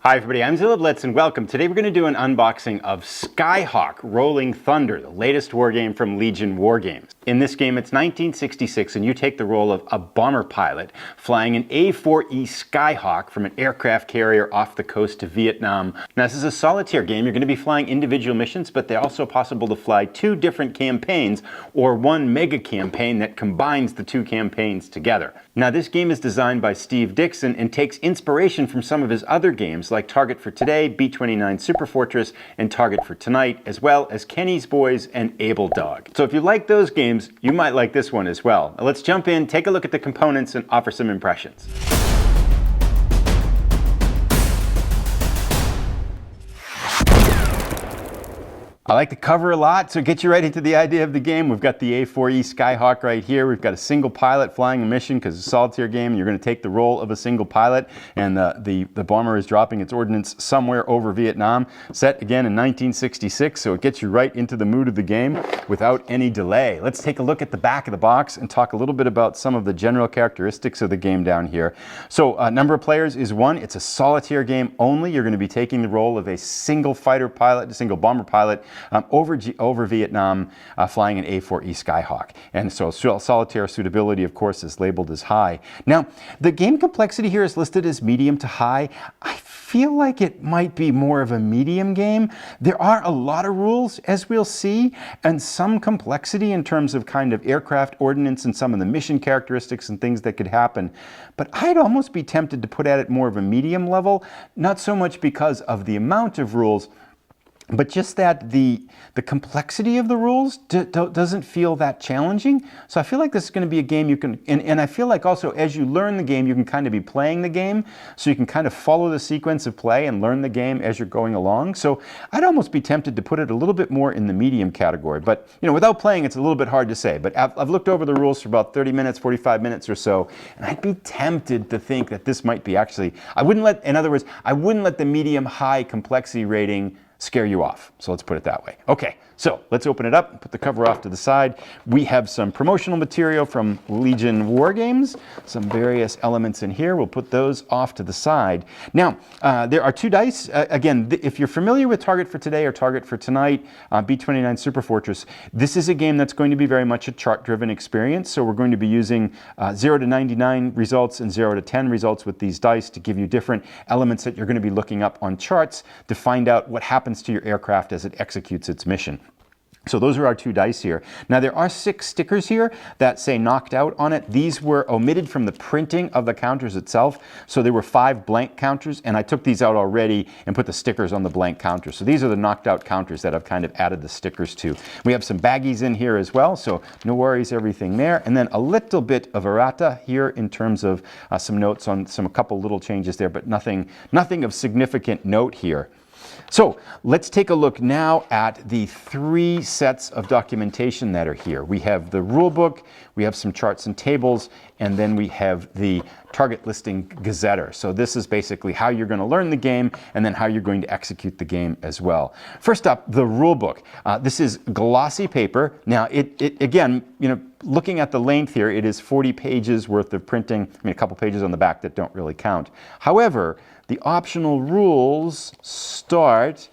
Hi everybody, I'm Zilla Blitz and welcome. Today we're going to do an unboxing of Skyhawk Rolling Thunder, the latest wargame from Legion Wargames. In this game it's 1966 and you take the role of a bomber pilot flying an A4E Skyhawk from an aircraft carrier off the coast of Vietnam. Now this is a solitaire game. You're going to be flying individual missions, but they're also possible to fly two different campaigns or one mega campaign that combines the two campaigns together. Now this game is designed by Steve Dixon and takes inspiration from some of his other games like Target for Today, B-29 Super Fortress, and Target for Tonight, as well as Kenny's Boys and Able Dog. So if you like those games, you might like this one as well. Now let's jump in, take a look at the components, and offer some impressions. I like the cover a lot, so it gets you right into the idea of the game. We've got the A4E Skyhawk right here. We've got a single pilot flying a mission because it's a solitaire game and you're going to take the role of a single pilot, and the bomber is dropping its ordnance somewhere over Vietnam. Set again in 1966, so it gets you right into the mood of the game without any delay. Let's take a look at the back of the box and talk a little bit about some of the general characteristics of the game down here. So number of players is 1. It's a solitaire game only. You're going to be taking the role of a single fighter pilot, a single bomber pilot, over Vietnam, flying an A4E Skyhawk. And so solitaire suitability, of course, is labeled as high. Now, the game complexity here is listed as medium to high. I feel like it might be more of a medium game. There are a lot of rules, as we'll see, and some complexity in terms of kind of aircraft ordnance and some of the mission characteristics and things that could happen. But I'd almost be tempted to put at it more of a medium level, not so much because of the amount of rules, but just that the complexity of the rules doesn't feel that challenging. So I feel like this is going to be a game you can, and I feel like also as you learn the game, you can kind of be playing the game. So you can kind of follow the sequence of play and learn the game as you're going along. So I'd almost be tempted to put it a little bit more in the medium category. But you know, without playing, it's a little bit hard to say. But I've looked over the rules for about 30 minutes, 45 minutes or so, and I'd be tempted to think that this might be actually, in other words, I wouldn't let the medium-high complexity rating scare you off. So let's put it that way. Okay, so let's open it up and put the cover off to the side. We have some promotional material from Legion Wargames, some various elements in here. We'll put those off to the side. Now, there are 2 dice. Again, if you're familiar with Target for Today or Target for Tonight, B-29 Super Fortress, this is a game that's going to be very much a chart-driven experience. So we're going to be using 0 to 99 results and 0 to 10 results with these dice to give you different elements that you're going to be looking up on charts to find out what happens to your aircraft as it executes its mission. So those are our 2 dice here. Now there are 6 stickers here that say knocked out on it. These were omitted from the printing of the counters itself. So there were 5 blank counters, and I took these out already and put the stickers on the blank counters. So these are the knocked out counters that I've kind of added the stickers to. We have some baggies in here as well, so no worries, everything there. And then a little bit of errata here in terms of some notes on a couple little changes there, but nothing of significant note here. So let's take a look now at the 3 sets of documentation that are here. We have the rulebook, we have some charts and tables, and then we have the target listing gazetteer. So this is basically how you're going to learn the game and then how you're going to execute the game as well. First up, the rulebook. This is glossy paper. Now again, you know, looking at the length here, it is 40 pages worth of printing. I mean, a couple pages on the back that don't really count. However, the optional rules start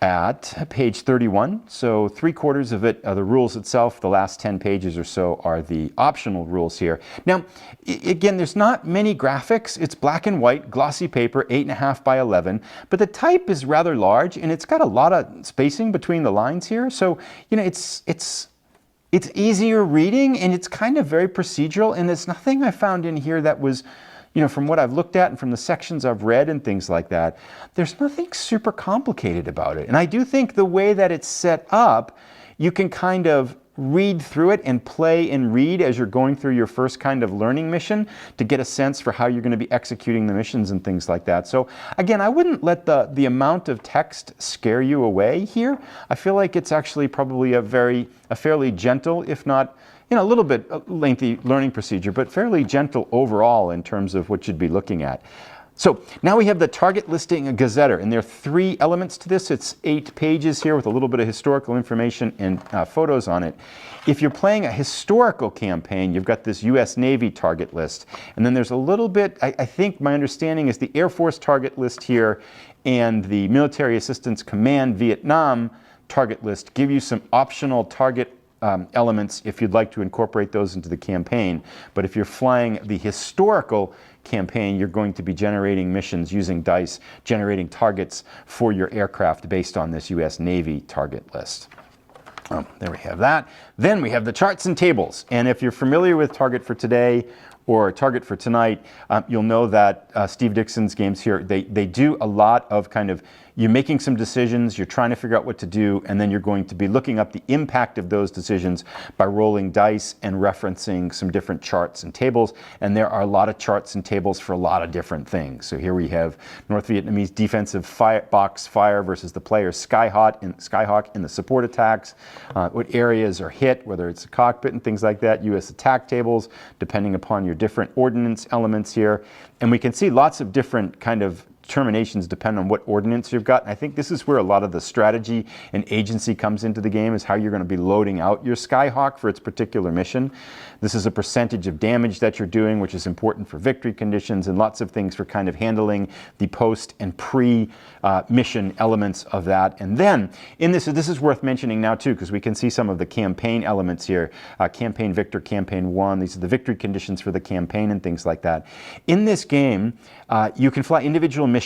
at page 31. So 3/4 of it are the rules itself. The last 10 pages or so are the optional rules here. Now, again, there's not many graphics. It's black and white, glossy paper, 8.5 by 11. But the type is rather large, and it's got a lot of spacing between the lines here. So, you know, it's easier reading, and it's kind of very procedural. And there's nothing I found in here that was, you know, from what I've looked at and from the sections I've read and things like that, there's nothing super complicated about it. And I do think the way that it's set up, you can kind of read through it and play and read as you're going through your first kind of learning mission to get a sense for how you're going to be executing the missions and things like that. So again, I wouldn't let the amount of text scare you away here. I feel like it's actually probably a fairly gentle, if not, you know, a little bit lengthy learning procedure, but fairly gentle overall in terms of what you'd be looking at. So now we have the target listing a gazetteer, and there are 3 elements to this. It's 8 pages here with a little bit of historical information and photos on it. If you're playing a historical campaign, you've got this U.S. Navy target list. And then there's a little bit, I think my understanding is the Air Force target list here and the Military Assistance Command Vietnam target list give you some optional target elements if you'd like to incorporate those into the campaign. But if you're flying the historical campaign, you're going to be generating missions using dice, generating targets for your aircraft based on this U.S. Navy target list. There we have that. Then we have the charts and tables. And if you're familiar with Target for Today or Target for Tonight, you'll know that Steve Dixon's games here, they do a lot of kind of, you're making some decisions, you're trying to figure out what to do, and then you're going to be looking up the impact of those decisions by rolling dice and referencing some different charts and tables. And there are a lot of charts and tables for a lot of different things. So here we have North Vietnamese defensive box fire versus the player's Skyhawk in the support attacks, what areas are hit, whether it's a cockpit and things like that, U.S. attack tables, depending upon your different ordnance elements here. And we can see lots of different kind of determinations depend on what ordnance you've got. And I think this is where a lot of the strategy and agency comes into the game, is how you're going to be loading out your Skyhawk for its particular mission. This is a percentage of damage that you're doing, which is important for victory conditions, and lots of things for kind of handling the post and pre-mission elements of that. And then in this is worth mentioning now too, because we can see some of the campaign elements here. Campaign Victor, Campaign 1, these are the victory conditions for the campaign and things like that. In this game, you can fly individual missions,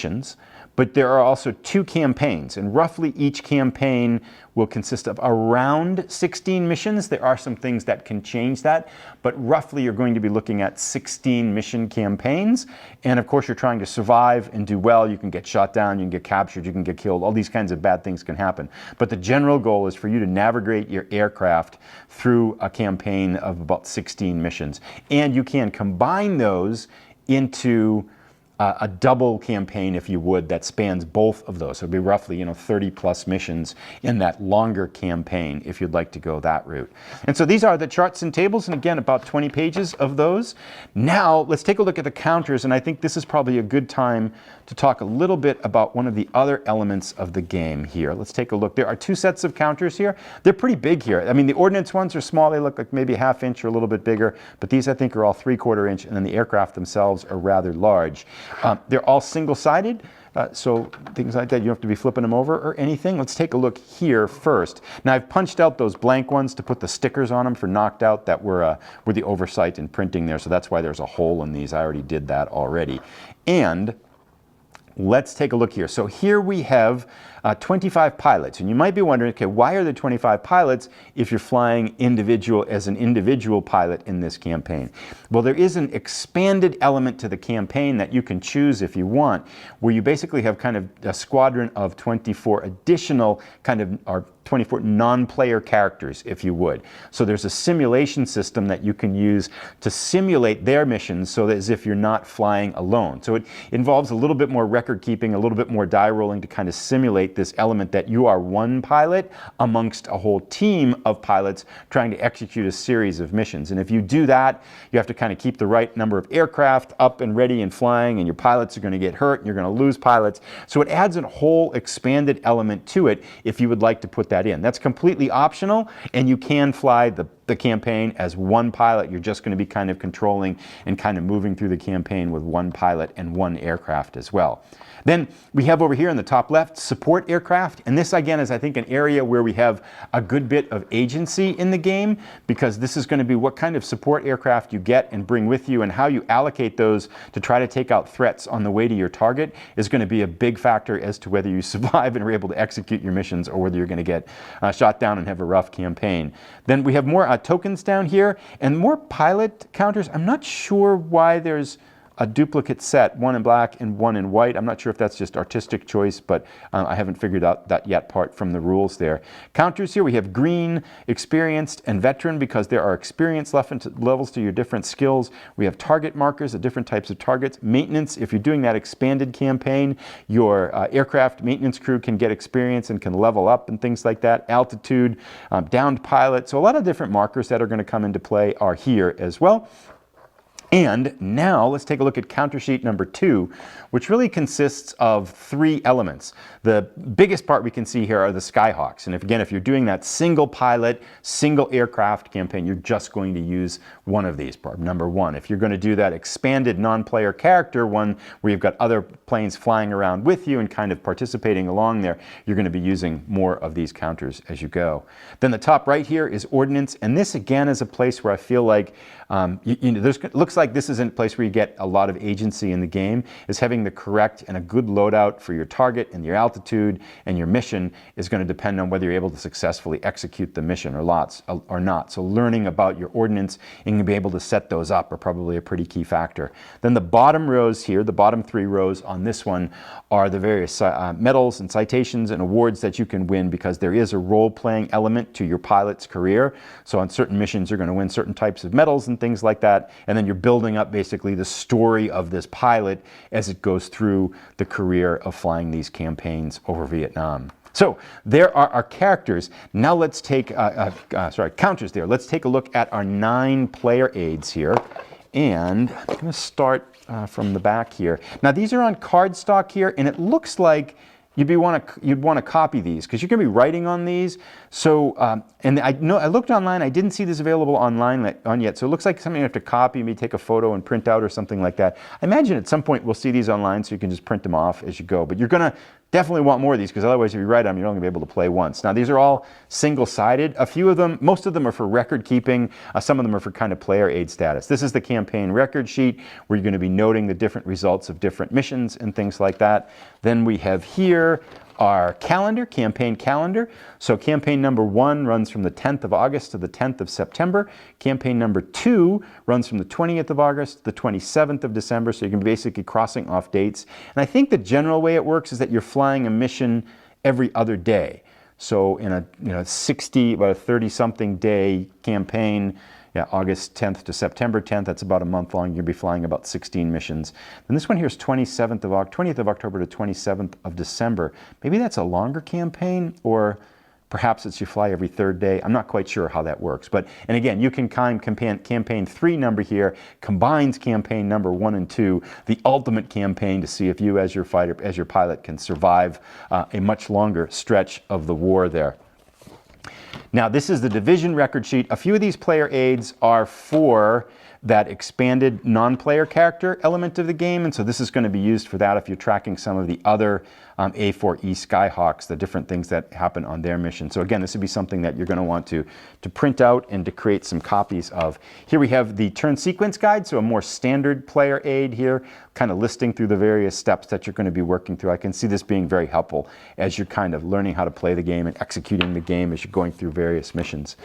but there are also 2 campaigns, and roughly each campaign will consist of around 16 missions. There are some things that can change that, but roughly you're going to be looking at 16 mission campaigns. And of course, you're trying to survive and do well. You can get shot down, you can get captured, you can get killed. All these kinds of bad things can happen. But the general goal is for you to navigate your aircraft through a campaign of about 16 missions. And you can combine those into a double campaign, if you would, that spans both of those. So it'd be roughly, 30 plus missions in that longer campaign if you'd like to go that route. And so these are the charts and tables, and again, about 20 pages of those. Now let's take a look at the counters, and I think this is probably a good time to talk a little bit about one of the other elements of the game here. Let's take a look. There are 2 sets of counters here. They're pretty big here. I mean, the ordnance ones are small. They look like maybe a ½ inch or a little bit bigger, but these I think are all 3/4 inch, and then the aircraft themselves are rather large. They're all single-sided, so things like that, you don't have to be flipping them over or anything. Let's take a look here first. Now, I've punched out those blank ones to put the stickers on them for knocked out that were the oversight in printing there, so that's why there's a hole in these. I already did that already. And let's take a look here. So here we have 25 pilots, and you might be wondering, okay, why are there 25 pilots if you're flying as an individual pilot in this campaign? Well, there is an expanded element to the campaign that you can choose if you want, where you basically have kind of a squadron of 24 additional or 24 non-player characters, if you would. So there's a simulation system that you can use to simulate their missions so that as if you're not flying alone. So it involves a little bit more record keeping, a little bit more die rolling to kind of simulate this element that you are one pilot amongst a whole team of pilots trying to execute a series of missions. And if you do that, you have to kind of keep the right number of aircraft up and ready and flying, and your pilots are going to get hurt and you're going to lose pilots. So it adds a whole expanded element to it if you would like to put that in. That's completely optional, and you can fly the campaign as one pilot. You're just going to be kind of controlling and kind of moving through the campaign with one pilot and one aircraft as well. Then we have over here in the top left, support aircraft. And this again is, I think, an area where we have a good bit of agency in the game, because this is going to be what kind of support aircraft you get and bring with you, and how you allocate those to try to take out threats on the way to your target is going to be a big factor as to whether you survive and are able to execute your missions, or whether you're going to get shot down and have a rough campaign. Then we have more tokens down here and more pilot counters. I'm not sure why there's a duplicate set, one in black and one in white. I'm not sure if that's just artistic choice, but I haven't figured out that yet part from the rules there. Counters here, we have green, experienced, and veteran, because there are experience levels to your different skills. We have target markers of different types of targets. Maintenance, if you're doing that expanded campaign, your aircraft maintenance crew can get experience and can level up and things like that. Altitude, downed pilot. So a lot of different markers that are going to come into play are here as well. And now let's take a look at counter sheet number 2, which really consists of 3 elements. The biggest part we can see here are the Skyhawks. And if you're doing that single pilot, single aircraft campaign, you're just going to use one of these, number 1. If you're going to do that expanded non-player character one where you've got other planes flying around with you and kind of participating along there, you're going to be using more of these counters as you go. Then the top right here is ordnance, and this again is a place where I feel like it looks like this isn't a place where you get a lot of agency in the game, is having the correct and a good loadout for your target and your altitude and your mission is going to depend on whether you're able to successfully execute the mission or not. So learning about your ordnance and be able to set those up are probably a pretty key factor. Then the bottom rows here, the bottom 3 rows on this one are the various medals and citations and awards that you can win, because there is a role-playing element to your pilot's career. So on certain missions you're going to win certain types of medals and things like that, and then you're building up basically the story of this pilot as it goes through the career of flying these campaigns over Vietnam. So there are our characters. Now let's take, counters there. Let's take a look at our 9 player aids here. And I'm going to start from the back here. Now these are on cardstock here, and it looks like you'd want to copy these because you're going to be writing on these. So, and I looked online. I didn't see this available online yet. So it looks like something you have to copy, maybe take a photo and print out or something like that. I imagine at some point we'll see these online, so you can just print them off as you go. But you're going to definitely want more of these, because otherwise if you write them, you're only going to be able to play once. Now these are all single-sided. A few of them, most of them are for record keeping. Some of them are for kind of player aid status. This is the campaign record sheet where you're going to be noting the different results of different missions and things like that. Then we have here our calendar, campaign calendar. So campaign number 1 runs from the 10th of August to the 10th of September. Campaign number 2 runs from the 20th of August to the 27th of December. So you can be basically crossing off dates. And I think the general way it works is that you're flying a mission every other day. So in a 30-something day campaign, August 10th to September 10th, that's about a month long. You'll be flying about 16 missions. And this one here is 20th of October to 27th of December. Maybe that's a longer campaign, or perhaps it's you fly every 3rd day. I'm not quite sure how that works. And again, you can campaign 3 number here, combines campaign number 1 and 2, the ultimate campaign to see if you as your pilot can survive a much longer stretch of the war there. Now this is the division record sheet. A few of these player aids are for that expanded non-player character element of the game, and so this is going to be used for that if you're tracking some of the other A4E Skyhawks, the different things that happen on their mission. So again, this would be something that you're going to want to print out and to create some copies of. Here we have the turn sequence guide, so a more standard player aid here, kind of listing through the various steps that you're going to be working through. I can see this being very helpful as you're kind of learning how to play the game and executing the game as you're going through various missions.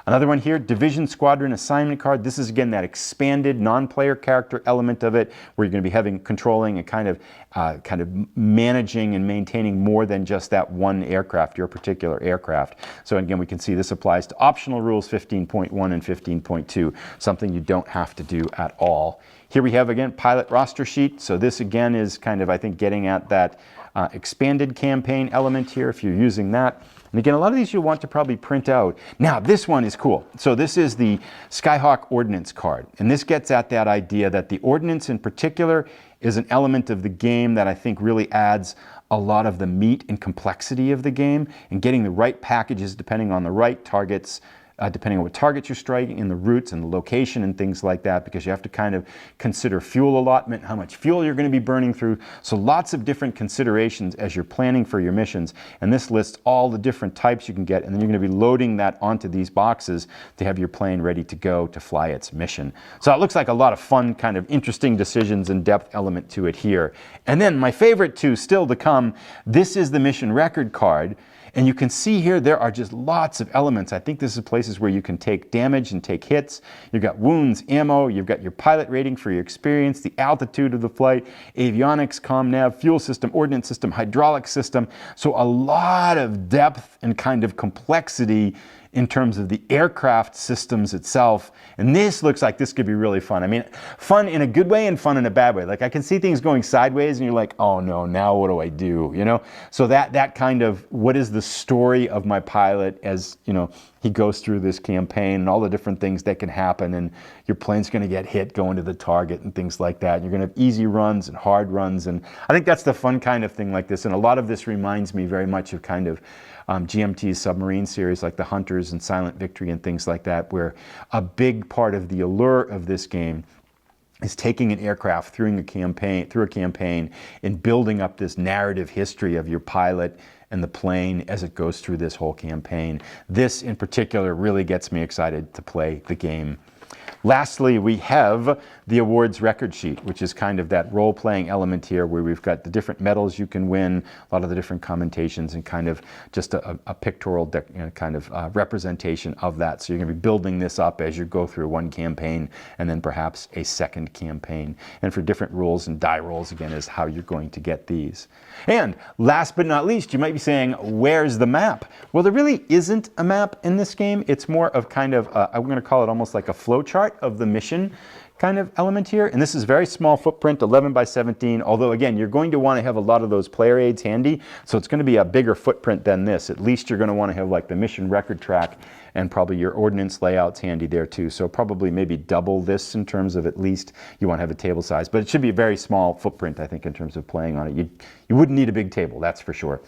Another one here, Division Squadron Assignment Card. This is again that expanded non-player character element of it, where you're going to be controlling and kind of managing and maintaining more than just that one aircraft, your particular aircraft. So again, we can see this applies to optional rules 15.1 and 15.2, something you don't have to do at all. Here we have again pilot roster sheet. So this again is kind of, I think, getting at that expanded campaign element here if you're using that. And again, a lot of these you'll want to probably print out. Now, this one is cool. So this is the Skyhawk Ordnance card. And this gets at that idea that the ordnance in particular is an element of the game that I think really adds a lot of the meat and complexity of the game, and getting the right packages depending on the right targets, depending on what targets you're striking and the routes and the location and things like that, because you have to kind of consider fuel allotment, how much fuel you're going to be burning through. So lots of different considerations as you're planning for your missions. And this lists all the different types you can get, and then you're going to be loading that onto these boxes to have your plane ready to go to fly its mission. So it looks like a lot of fun, kind of interesting decisions and depth element to it here. And then my favorite 2 still to come, this is the mission record card. And you can see here there are just lots of elements. I think this is places where you can take damage and take hits. You've got wounds, ammo, you've got your pilot rating for your experience, the altitude of the flight, avionics, comm nav, fuel system, ordnance system, hydraulic system. So a lot of depth and kind of complexity in terms of the aircraft systems itself. And this looks like this could be really fun. I mean, fun in a good way and fun in a bad way. Like I can see things going sideways and you're like, oh no, now what do I do? You know? So that kind of, what is the story of my pilot as, you know, he goes through this campaign and all the different things that can happen, and your plane's going to get hit going to the target and things like that. And you're going to have easy runs and hard runs. And I think that's the fun kind of thing like this. And a lot of this reminds me very much of kind of GMT's submarine series like the Hunters and Silent Victory and things like that, where a big part of the allure of this game is taking an aircraft through a campaign and building up this narrative history of your pilot and the plane as it goes through this whole campaign. This in particular really gets me excited to play the game. Lastly, we have the awards record sheet, which is kind of that role-playing element here where we've got the different medals you can win, a lot of the different commentations, and kind of just a pictorial kind of representation of that. So you're going to be building this up as you go through one campaign and then perhaps a second campaign. And for different rules and die rolls, again, is how you're going to get these. And last but not least, you might be saying, where's the map? Well, there really isn't a map in this game. It's more of kind of, I'm going to call it almost like a flowchart of the mission kind of element here. And this is very small footprint, 11 by 17, although again, you're going to want to have a lot of those player aids handy. So it's going to be a bigger footprint than this. At least you're going to want to have like the mission record track and probably your ordnance layouts handy there too. So probably maybe double this in terms of at least you want to have a table size, but it should be a very small footprint, I think, in terms of playing on it. You wouldn't need a big table, that's for sure.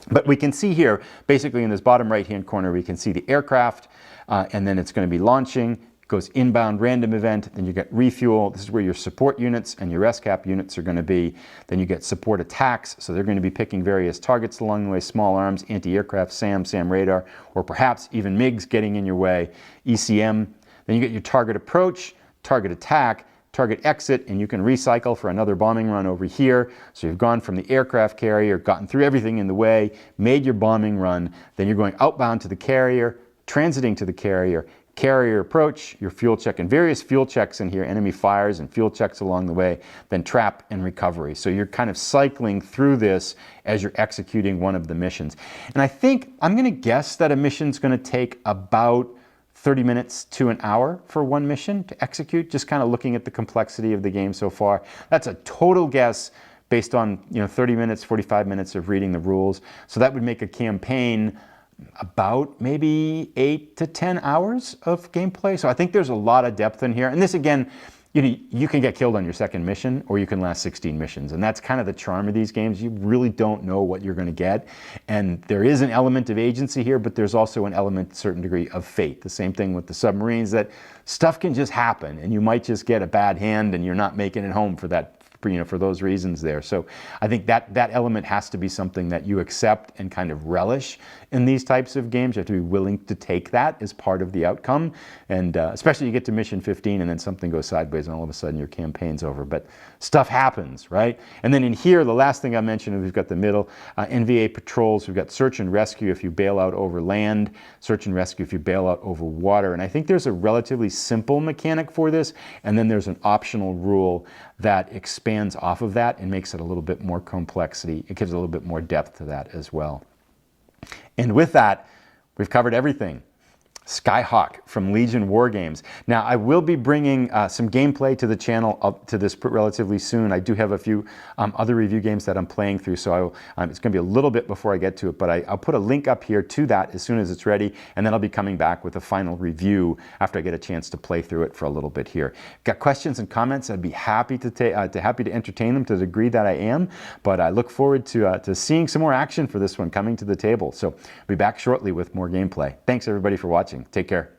But we can see here, basically in this bottom right-hand corner, we can see the aircraft, and then it's going to be launching. Goes inbound random event, then you get refuel. This is where your support units and your RESCAP units are going to be. Then you get support attacks, so they're going to be picking various targets along the way, small arms, anti-aircraft, SAM radar, or perhaps even MiGs getting in your way, ECM. Then you get your target approach, target attack, target exit, and you can recycle for another bombing run over here. So you've gone from the aircraft carrier, gotten through everything in the way, made your bombing run, then you're going outbound to the carrier, transiting to the carrier, carrier approach, your fuel check, and various fuel checks in here, enemy fires and fuel checks along the way, then trap and recovery. So you're kind of cycling through this as you're executing one of the missions. And I think, I'm going to guess that a mission's going to take about 30 minutes to an hour for one mission to execute, just kind of looking at the complexity of the game so far. That's a total guess based on 30 minutes, 45 minutes of reading the rules. So that would make a campaign about maybe 8 to 10 hours of gameplay. So I think there's a lot of depth in here. And this, again, you can get killed on your second mission, or you can last 16 missions. And that's kind of the charm of these games. You really don't know what you're going to get. And there is an element of agency here, but there's also an element, a certain degree, of fate. The same thing with the submarines, that stuff can just happen, and you might just get a bad hand and you're not making it home for that, for those reasons there. So I think that element has to be something that you accept and kind of relish in these types of games. You have to be willing to take that as part of the outcome. And especially you get to mission 15 and then something goes sideways and all of a sudden your campaign's over. But stuff happens, right? And then in here, the last thing I mentioned, we've got the middle, NVA patrols. We've got search and rescue if you bail out over land, search and rescue if you bail out over water. And I think there's a relatively simple mechanic for this. And then there's an optional rule that expands off of that and makes it a little bit more complexity. It gives a little bit more depth to that as well. And with that, we've covered everything. Skyhawk from Legion Wargames. Now, I will be bringing some gameplay to the channel up to this relatively soon. I do have a few other review games that I'm playing through, so it's going to be a little bit before I get to it, but I'll put a link up here to that as soon as it's ready, and then I'll be coming back with a final review after I get a chance to play through it for a little bit here. Got questions and comments? I'd be happy to entertain them to the degree that I am, but I look forward to seeing some more action for this one coming to the table. So I'll be back shortly with more gameplay. Thanks everybody for watching. Take care.